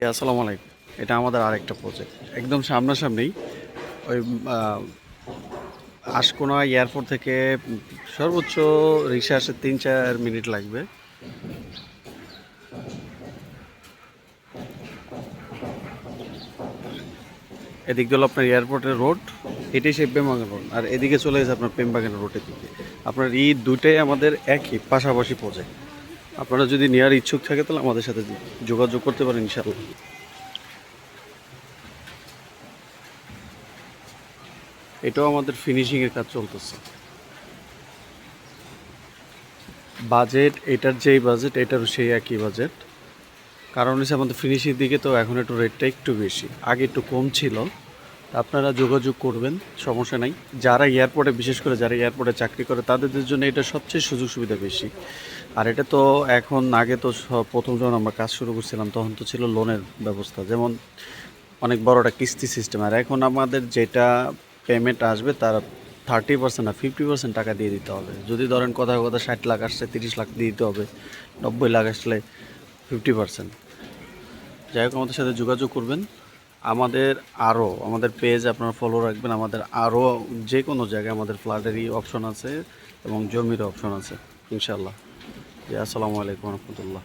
আসসালামু আলাইকুম। এটা আমাদের আরেকটা প্রজেক্ট। একদম সামনাসামনি ওই আ আশকোনা এয়ারপোর্ট থেকে সর্বোচ্চ রিক্সা আসতে ৩-৪ মিনিট লাগবে। এদিক দিয়ে হলো আপনার এয়ারপোর্টের রোড, এটাই সেই প্রেমবাগান রোড। আর এদিকে চলে গেছে আপনার প্রেমবাগান রোডের দিকে। আপনার এই দুইটাই আমাদের একই পাশাপাশি প্রজেক্ট। আপনারা যদি নেওয়ার ইচ্ছুক থাকে তাহলে আমাদের সাথে যোগাযোগ করতে পারেন ইনশাআল্লাহ। এটাও আমাদের ফিনিশিংয়ের কাজ চলতেছে। বাজেট এটার যেই বাজেট এটারও সেই একই বাজেট। কারণ হচ্ছে আমাদের ফিনিশিং দিকে তো এখন একটু রেটটা একটু বেশি, আগে একটু কম ছিল। আপনারা যোগাযোগ করবেন, সমস্যা নাই। যারা এয়ারপোর্টে, বিশেষ করে যারা এয়ারপোর্টে চাকরি করে তাদের জন্য এটা সবচেয়ে সুযোগ সুবিধা বেশি। আর এটা তো এখন, আগে তো প্রথম যখন আমরা কাজ শুরু করছিলাম তখন তো ছিল লোনের ব্যবস্থা, যেমন অনেক বড় একটা কিস্তি সিস্টেম। আর এখন আমাদের যেটা পেমেন্ট আসবে তার 30% না 50% টাকা দিয়ে দিতে হবে। যদি ধরেন কোথাও কোথাও 60 লাখ আসছে, 30 লাখ দিয়ে দিতে হবে। 90 লাখ আসলে 50%। যাই হোক, আমাদের সাথে যোগাযোগ করবেন। আমাদের পেজ আপনারা ফলো রাখবেন। আমাদের আরও যে কোনো জায়গায় আমাদের ফ্ল্যাটেরই অপশন আছে এবং জমির অপশন আছে ইনশাল্লাহ। জি, আসসালামু আলাইকুম রহমতুল্লাহ।